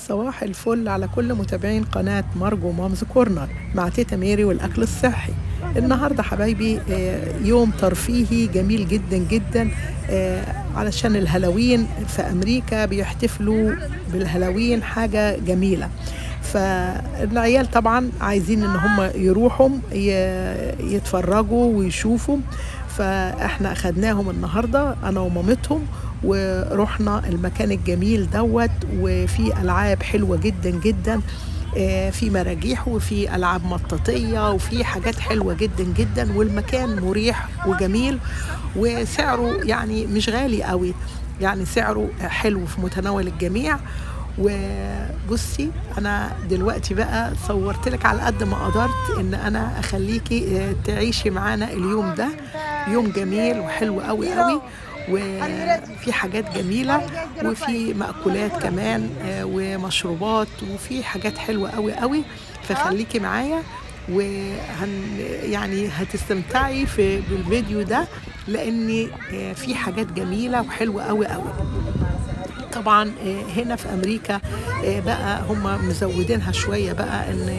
صباح الفل على كل متابعين قناة مارجو مامز كورنر مع تيتا ميري والأكل الصحي. النهاردة حبايبي يوم ترفيهي جميل جدا جدا، علشان الهالوين في أمريكا بيحتفلوا بالهالوين، حاجة جميلة. فالعيال طبعا عايزين ان هم يروحوا يتفرجوا ويشوفوا، فاحنا اخدناهم النهاردة انا ومامتهم ورحنا المكان الجميل دوت، وفي ألعاب حلوة جدا جدا، في مراجيح وفي ألعاب مطاطية وفي حاجات حلوة جدا جدا، والمكان مريح وجميل وسعره يعني مش غالي قوي، يعني سعره حلو في متناول الجميع. وبصي انا دلوقتي بقى صورت لك على قد ما قدرت ان انا اخليكي تعيشي معانا اليوم ده، يوم جميل وحلو قوي قوي، وفي حاجات جميلة وفي مأكولات كمان ومشروبات وفي حاجات حلوة قوي قوي. فخليكي معايا يعني هتستمتعي بالفيديو ده، لأن في حاجات جميلة وحلوة قوي قوي. طبعا هنا في أمريكا بقى هم مزودينها شوية بقى، ان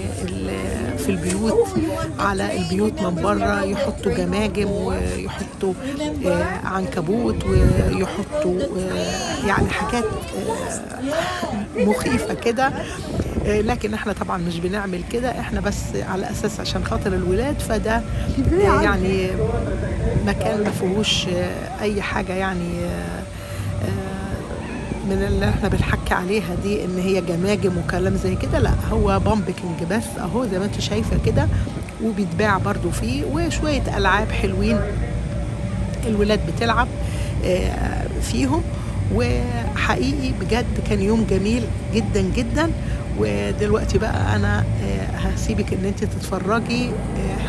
في البيوت، على البيوت من بره يحطوا جماجم ويحطوا عنكبوت ويحطوا يعني حاجات مخيفة كده، لكن احنا طبعا مش بنعمل كده، احنا بس على اساس عشان خاطر الولاد، فده يعني مكان ما فيهوش اي حاجة يعني من اللي احنا بنحكي عليها دي ان هي جماجم وكلام زي كده. لا، هو بامبكينج بس اهو زي ما انت شايفة كده، وبيتباع برضو فيه، وشوية ألعاب حلوين الولاد بتلعب فيهم. وحقيقي بجد كان يوم جميل جدا جدا. ودلوقتي بقى انا هسيبك ان انت تتفرجي،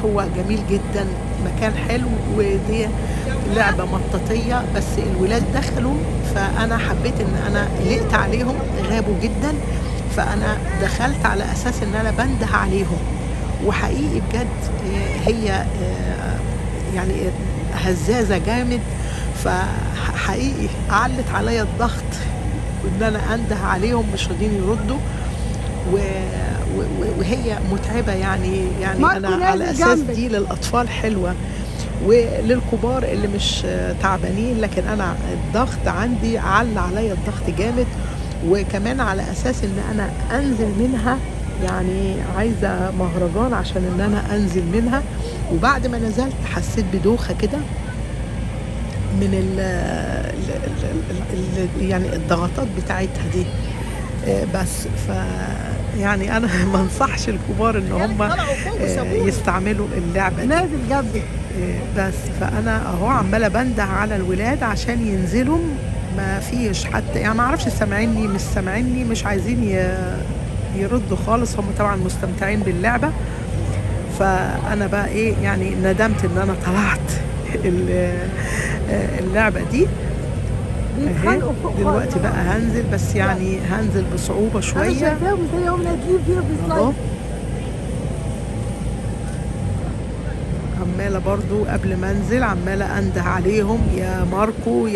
هو جميل جدا، مكان حلو، ودي لعبة مطاطية بس الولاد دخلوا، فانا حبيت ان انا قلقت عليهم، غابوا جدا، فانا دخلت على اساس ان انا بنده عليهم. وحقيقي بجد هي يعني هزازة جامد، فحقيقي علت عليا الضغط وان انا انده عليهم مش راضيين يردوا، وهي متعبة يعني انا على اساس دي للاطفال حلوة وللكبار اللي مش تعبانين، لكن انا الضغط عندي على عليا الضغط جامد، وكمان على اساس ان انا انزل منها، يعني عايزة مهرجان عشان ان انا انزل منها. وبعد ما نزلت حسيت بدوخة كده من يعني الضغطات بتاعتها دي، بس يعني انا ما انصحش الكبار ان هم يستعملوا اللعبة دي. نازل جنبي بس فانا اهو عمالة بنده على الولاد عشان ينزلوا، ما فيش حتى يعني ما اعرفش سامعيني مش سامعيني، مش عايزين يردوا خالص، هم طبعا مستمتعين باللعبة. فانا بقى ايه يعني ندمت ان انا طلعت اللعبة دي اهي. دلوقتي بقى هنزل، بس يعني هنزل بصعوبة شوية اهو، عمالة برضو قبل ما انزل عمالة انده عليهم، يا ماركو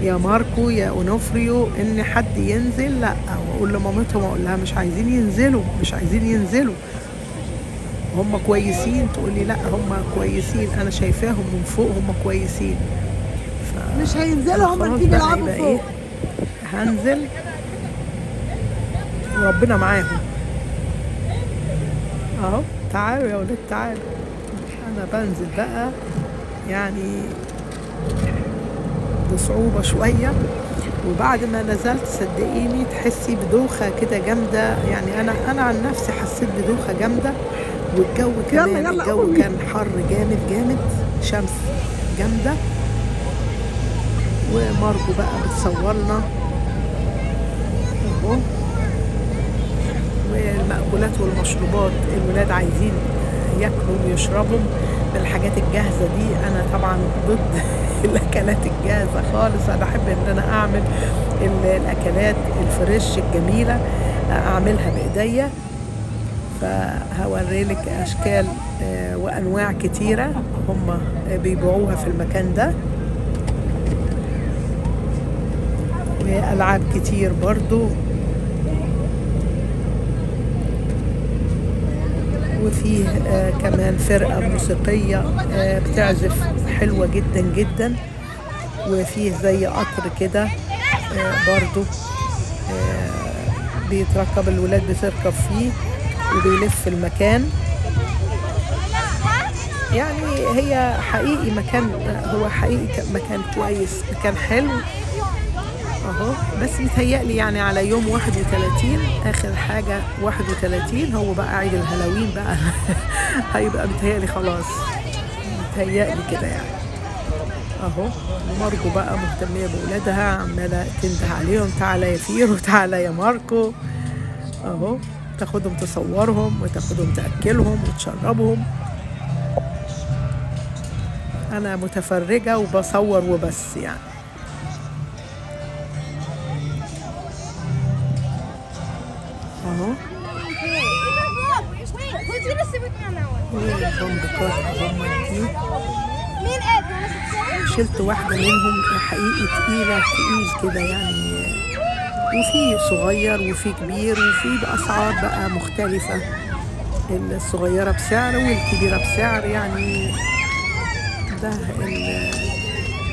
يا ماركو يا اونوفريو، ان حد ينزل. لا، واقول لمامتهم اقول لها مش عايزين ينزلوا، مش عايزين ينزلوا، هم كويسين، تقول لي لا هم كويسين، انا شايفاهم من فوق هم كويسين، مش هينزلوا، هم اللي بيلعبوا فوق. هنزل وربنا معاهم اهو. تعالوا يا ولاد تعالوا، انا بنزل بقى يعني بصعوبة شوية، وبعد ما نزلت صدقيني تحسي بدوخة كده جامدة، يعني انا عن نفسي حسيت بدوخة جامدة. والجو كمان الجو كان حر جامد جامد، شمس جامدة. ومارجو بقى بتصورنا اهو، والمأكولات والمشروبات الولاد عايزين ياكلوا ويشربوا من الحاجات الجاهزة دي. انا طبعا ضد الاكلات الجاهزة خالص، انا احب ان انا اعمل الاكلات الفريش الجميلة، اعملها بايديا. فهوريلك اشكال وانواع كتيرة هم بيبيعوها في المكان ده، وألعاب كتير برضو وفيه كمان فرقة موسيقية بتعزف حلوة جدا جدا. وفيه زي قطر كده برضو بيتركب، الولاد بتركب فيه وبيلف المكان. يعني هي حقيقي مكان، هو حقيقي مكان كويس، مكان حلو اهو. بس متهيألي يعني على يوم 31 آخر حاجة 31 هو بقى عيد الهالوين بقى هيبقى متهيألي خلاص، متهيألي كده يعني اهو. ماركو بقى مهتمية بولادها، عمالة تنده عليهم تعالى يا فيرو تعالى يا ماركو اهو، تاخدهم تصورهم وتاخدهم تأكلهم وتشربهم. أنا متفرجة وبصور وبس يعني اهو. البندقات هم دي شلت واحدة منهم حقيقي تقيلة تقيل كده يعني، وفي صغير وفي كبير وفي بأسعار بقى مختلفة، الصغيرة بسعر والكبيرة بسعر يعني. ده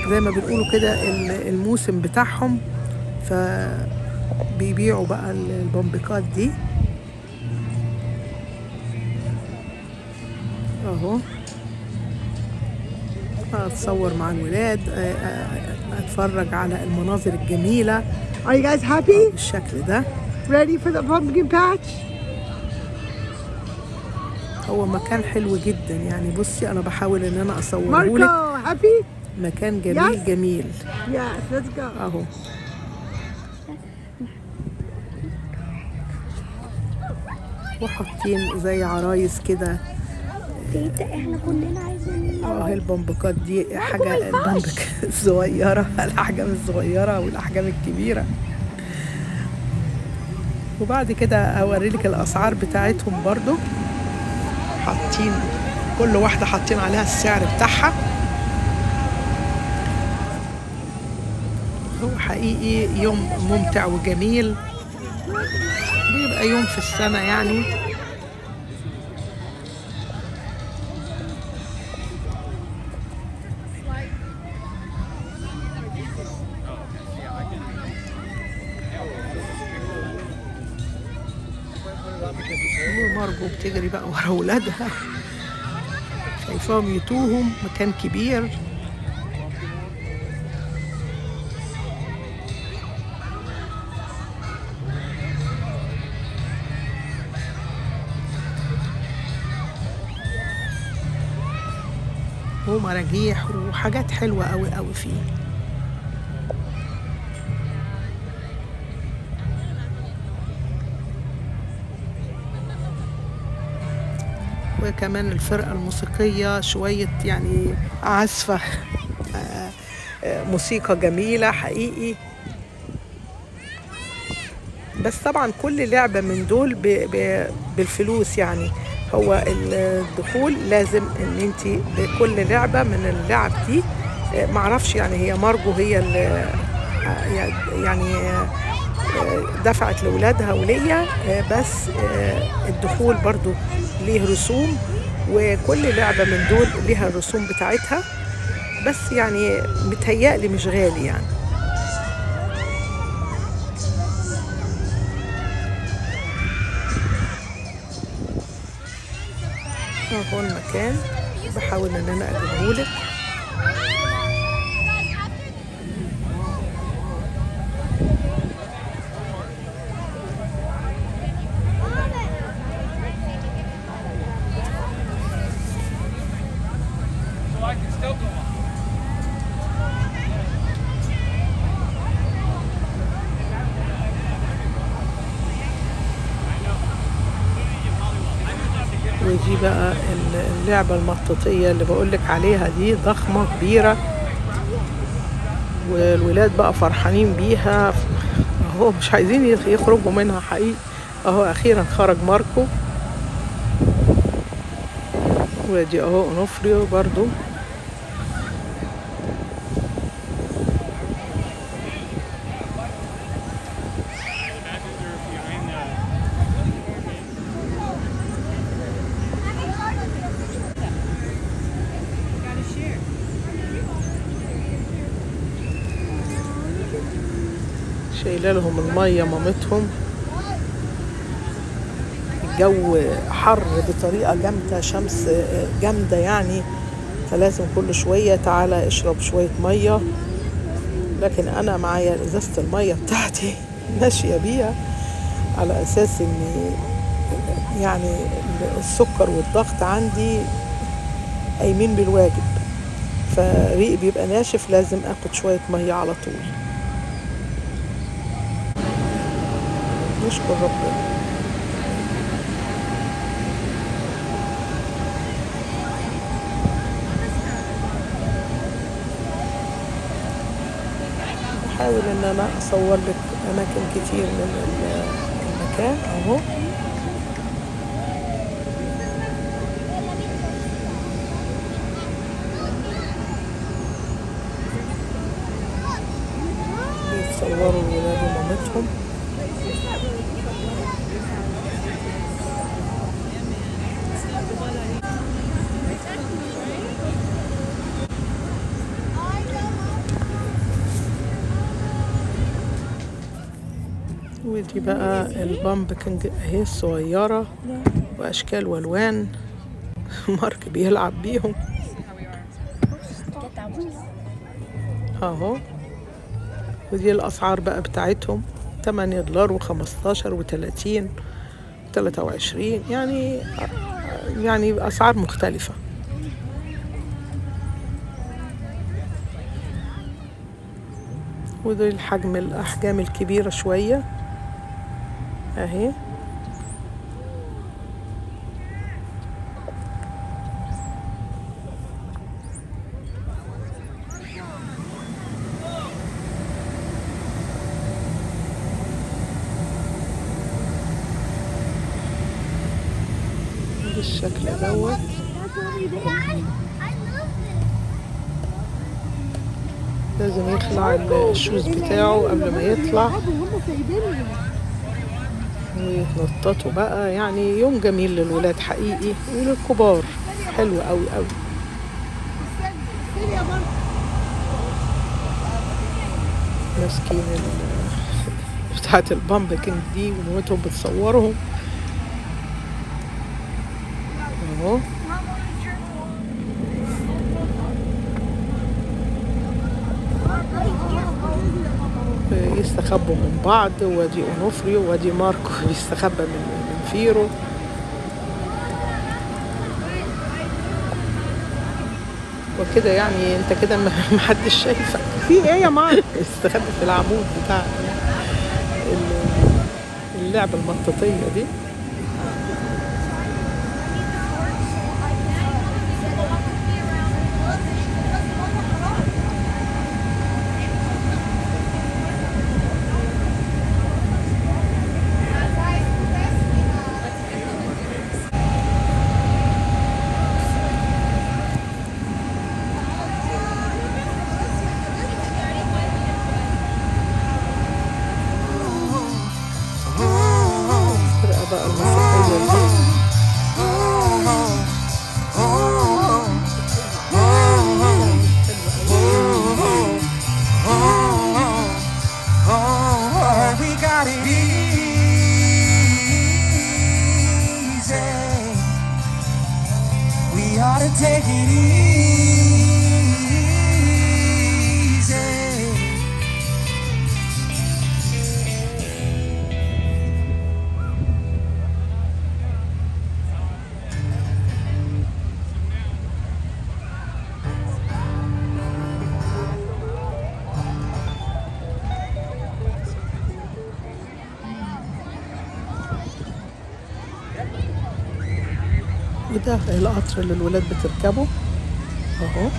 زي ما بنقولوا كده الموسم بتاعهم، فبيبيعوا بقى البمبكات دي اهو. اتصور مع الولاد، اتفرج على المناظر الجميلة. Are you guys happy? بالشكل ده. Ready for the pumpkin patch? هو مكان حلو جدا يعني، بصي انا بحاول ان انا اصوره لك. Marco, happy? مكان جميل Yes. جميل Yes, let's go. اهو. وحاطين زي عرايس كده احنا كلنا عايزين البمبكات دي حاجة، البمبك الصغيرة الأحجام الصغيرة والأحجام الكبيرة. وبعد كده أوريلك الأسعار بتاعتهم برضو، حاطين كل واحدة حاطين عليها السعر بتاعها. هو حقيقي يوم ممتع وجميل، بيبقى يوم في السنة يعني. ومارجو بتجري بقى ورا ولادها، شايفاهم يتوهم، مكان كبير. ومراجيح وحاجات حلوة قوي قوي فيه. وكمان الفرقة الموسيقية شوية يعني عزفة موسيقى جميلة حقيقي. بس طبعا كل لعبة من دول بالفلوس يعني، هو الدخول لازم ان انت بكل لعبة من اللعب دي، معرفش يعني هي مارجو هي اللي يعني دفعت لولادها وليا، بس الدخول برضو ليه رسوم، وكل لعبة من دول ليها الرسوم بتاعتها، بس يعني متهيألي مش غالي يعني. اهو المكان بحاول ان انا اجيبهولك. ودي بقى اللعبة المطاطية اللي بقولك عليها دي، ضخمة كبيرة، والولاد بقى فرحانين بيها اهو، مش عايزين يخرجوا منها حقيقي اهو. اخيرا خرج ماركو. ودي اهو اونوفريو برضو. شايله لهم الميه مامتهم. الجو حر بطريقه جامده، شمس جامده يعني، فلازم كل شويه تعالى اشرب شويه ميه. لكن انا معايا ازازه الميه بتاعتي ماشيه بيها على اساس ان يعني السكر والضغط عندي قايمين بالواجب، فريقي بيبقى ناشف، لازم اخد شويه ميه على طول. نشكر ربنا. بحاول ان انا اصور لك اماكن كتير من المكان اهو. بيتصوروا الولاد ومامتهم. ودي بقى البامبكنج اهي الصغيرة واشكال والوان. مارك بيلعب بيهم اهو. ودي الاسعار بقى بتاعتهم، $8 و15 و30 و23، يعني اسعار مختلفة. ودي الاحجام الكبيرة شوية اهي. بالشكل دوت. لازم يخلع الشوز بتاعه قبل ما يطلع ويتنططوا بقى. يعني يوم جميل للولاد حقيقي وللكبار، حلو قوي قوي. ماسكين بتاعت البامبكنج دي ومامتهم بتصورهم اهو. يستخبوا من بعض، وادي اونوفريو وادي ماركو بيستخبى من فيرو. وكده يعني انت كده محدش شايفك في ايه يا مارك. استخبى في العمود بتاع اللعبة المطاطية دي. بقى الموسيقية دي we got it easy, we ought to take it easy. وده القطر اللي الولاد بتركبه اهو.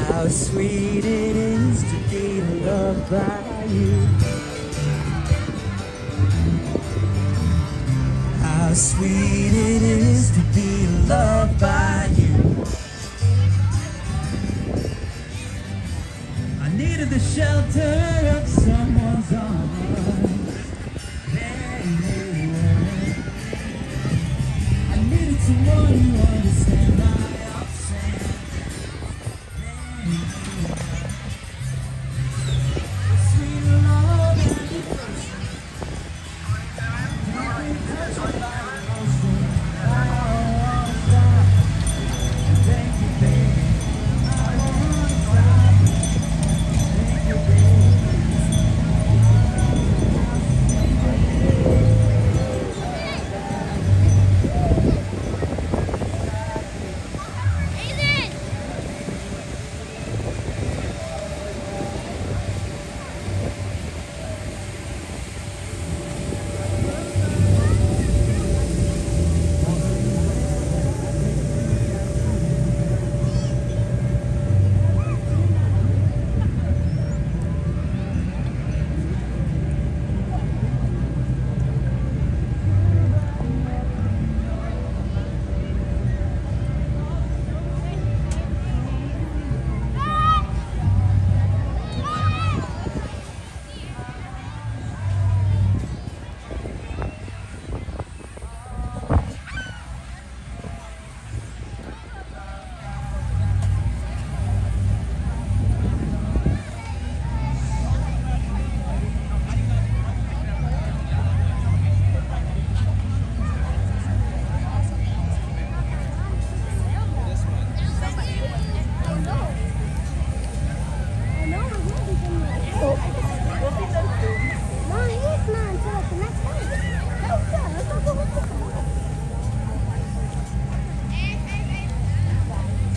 How sweet it is to be loved by you. How sweet it is to be loved by you. needed the shelter of someone's arms. I needed someone who understand my upset. Sweet love and devotion. Thank you, baby. I wanna stop. Thank you, baby.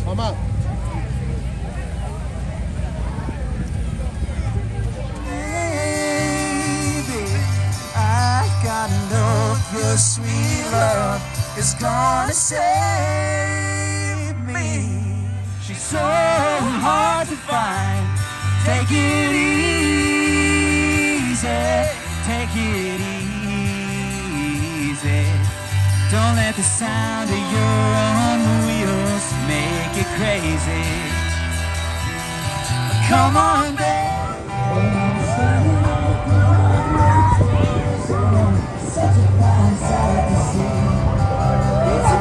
Mama. Baby, I gotta know if your sweet love is gonna save me. She's so hard to find. Take it easy, take it easy. Don't let the sound of your own wheels make you crazy. Come on, baby. Such a fine sight to see. It's a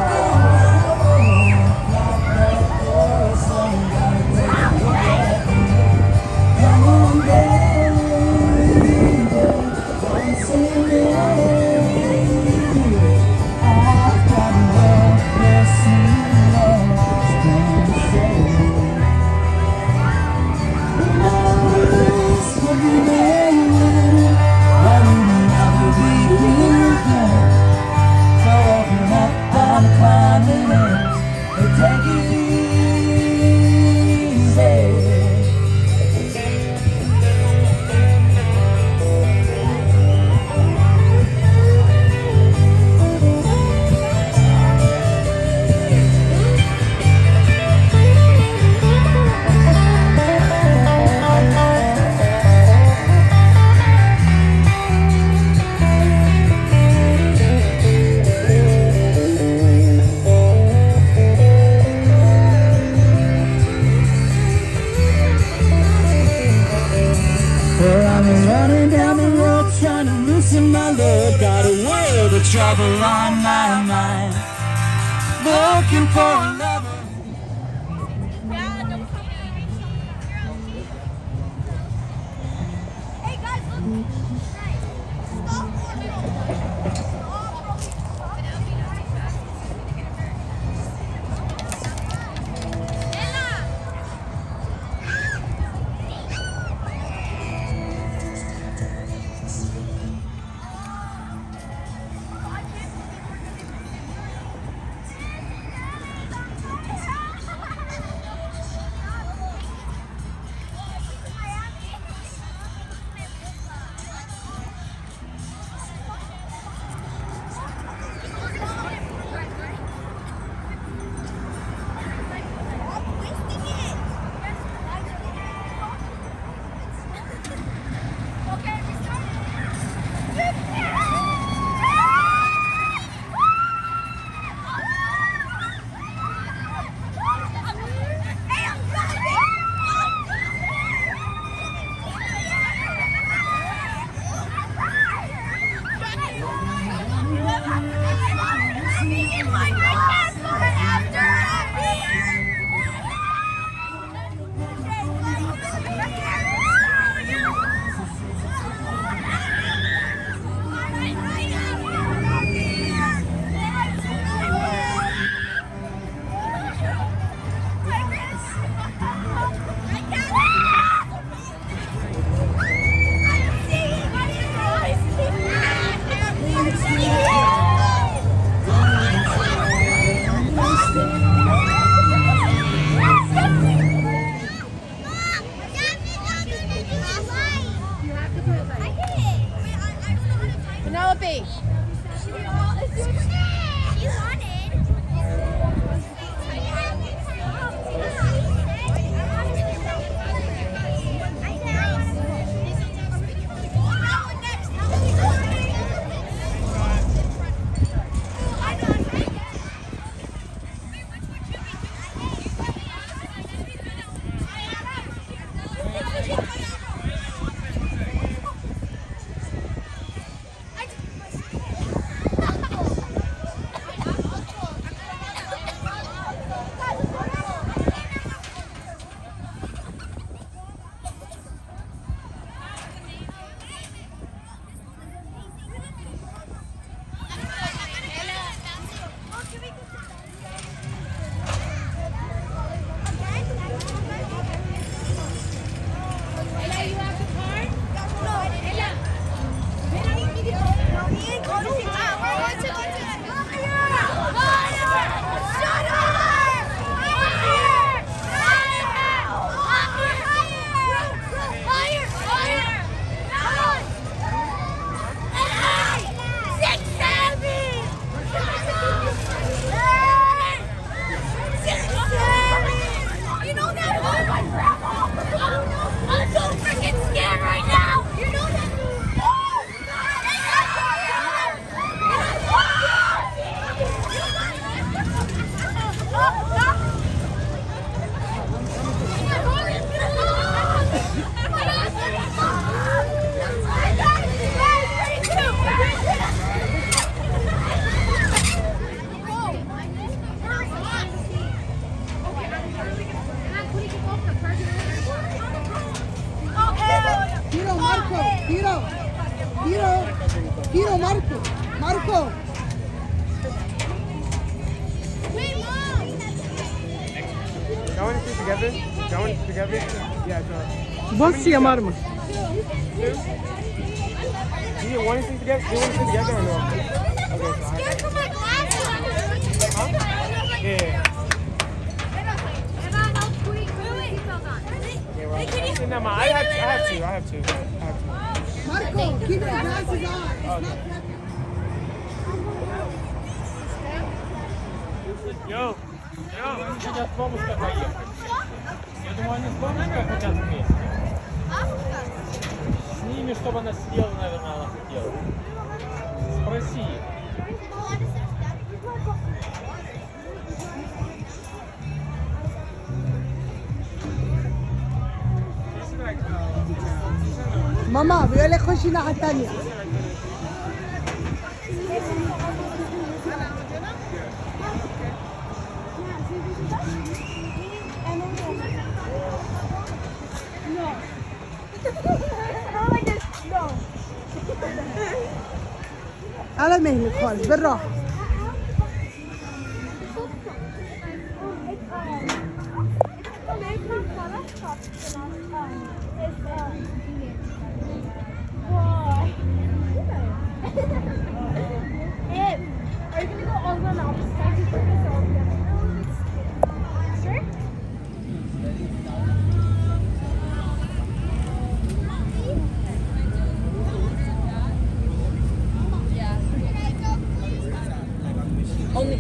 come on, baby. Don't say me. I've got love, yes, love. Stand steady. Could be made. I will never be again. So open up, I'm climbing in. But take it easy. Well, I'm running down the road trying to loosen my load. Got a world of trouble on my mind. Looking for a lover. Hey guys, look. Stop for a minute. puppy. She wanted. Tiro, Marco. Marco. Going to together? Going together? Yeah, sure. بص يا مرمى. Do you want to sit together? Do you want to sit together or no? Okay, so yeah. No, I have two. Marco, keep your glasses on. Йоу, сейчас бабушка поехать. Я думаю, они с бабушкой хотят вместе. С ними, чтобы она сидела, наверное, она хотела. Спроси. ماما بيقول لك خشي الناحية التانية. على مهلك خالص بالراحة.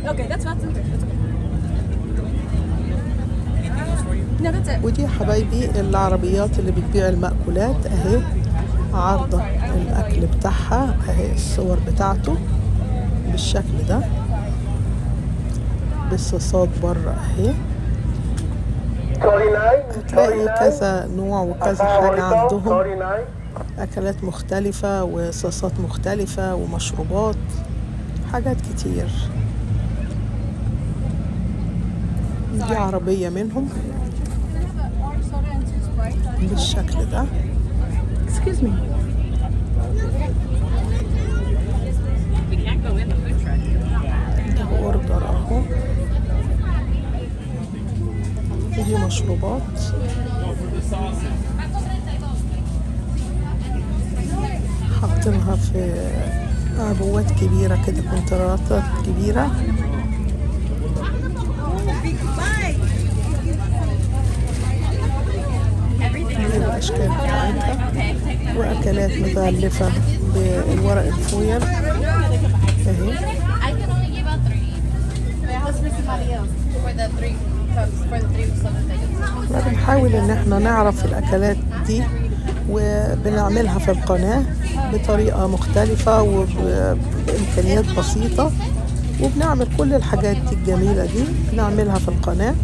Okay, that's not something. No, that's it. ودي يا حبايبي العربيات اللي بتبيع المأكولات اهي، عارضة الأكل بتاعها اهي، الصور بتاعته بالشكل ده، بالصوصات بره اهي. هتلاقي كذا نوع وكذا حاجة عندهم، أكلات مختلفة وصوصات مختلفة ومشروبات، حاجات كتير. دي عربية منهم بالشكل ده. Excuse me. ده اوردر اهو. دي مشروبات. حاطينها في عبوات كبيرة كده، كونتينرات كبيرة. الأشكال بتاعتها، وأكلات متغلفة بالورق الفويل أهي. احنا بنحاول ان احنا نعرف الأكلات دي وبنعملها في القناة بطريقة مختلفة وبإمكانيات بسيطة، وبنعمل كل الحاجات دي الجميلة دي بنعملها في القناة.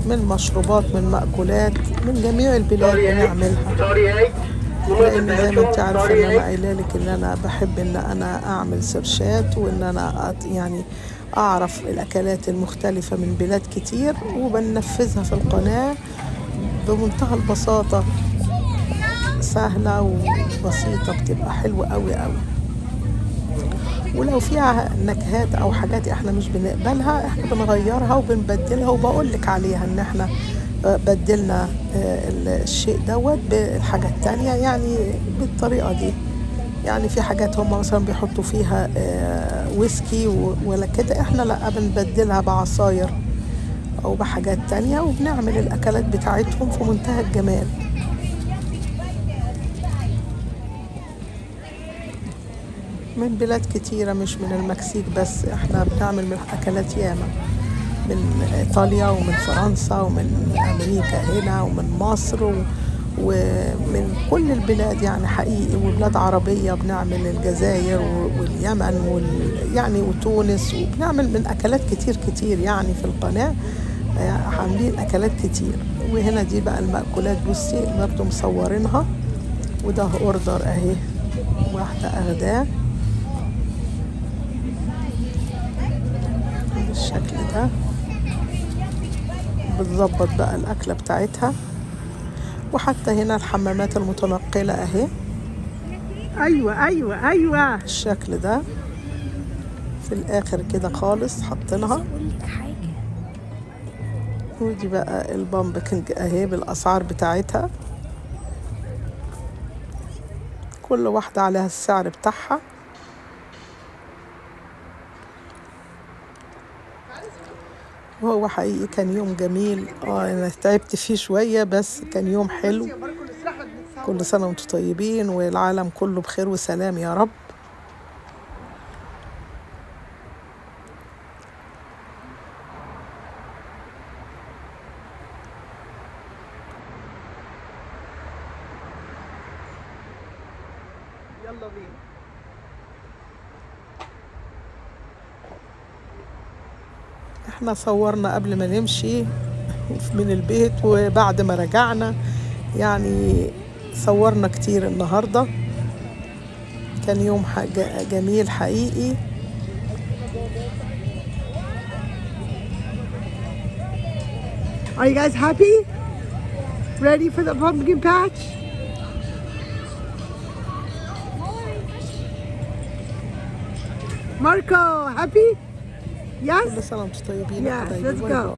من مشروبات، من مأكولات، من جميع البلاد بنعملها، لأن زي ما انت عارفة ان انا قايله لك ان انا بحب ان انا اعمل سيرشات وان انا يعني اعرف الاكلات المختلفة من بلاد كتير وبننفذها في القناة بمنتهى البساطة، سهلة وبسيطة، بتبقى حلوة قوي قوي. ولو فيها نكهات او حاجات احنا مش بنقبلها احنا بنغيرها وبنبدلها، وبقولك عليها ان احنا بدلنا الشيء دوت بالحاجة التانية يعني بالطريقة دي. يعني في حاجات هم مثلا بيحطوا فيها ويسكي ولا كده، احنا لا، بنبدلها بعصاير او بحاجات تانية، وبنعمل الاكلات بتاعتهم في منتهى الجمال. من بلاد كتيرة مش من المكسيك بس، احنا بنعمل من أكلات ياما، من إيطاليا ومن فرنسا ومن أمريكا هنا ومن مصر ومن كل البلاد يعني حقيقي، وبلاد عربية بنعمل الجزائر واليمن يعني وتونس، وبنعمل من أكلات كتير كتير يعني في القناة، عاملين أكلات كتير. وهنا دي بقى المأكولات، بصي برضو مصورينها، وده أوردر أهي، واحدة أغداه بالشكل ده، بتظبط بقى الأكلة بتاعتها. وحتى هنا الحمامات المتنقلة اهي، ايوه ايوه ايوه الشكل ده في الآخر كده خالص حاطينها. ودي بقى البامبكنج اهي بالأسعار بتاعتها، كل واحدة عليها السعر بتاعها. وهو حقيقي كان يوم جميل، انا تعبت فيه شوية بس كان يوم حلو. كل سنة وانتم طيبين والعالم كله بخير وسلام يا رب. يلا بينا. احنا صورنا قبل ما نمشي من البيت وبعد ما رجعنا، يعني صورنا كتير النهاردة، كان يوم جميل حقيقي. Are you guys happy? Ready for the pumpkin patch? Marco, happy? Yes? كل سنة وانتم طيبين. Yes, let's go.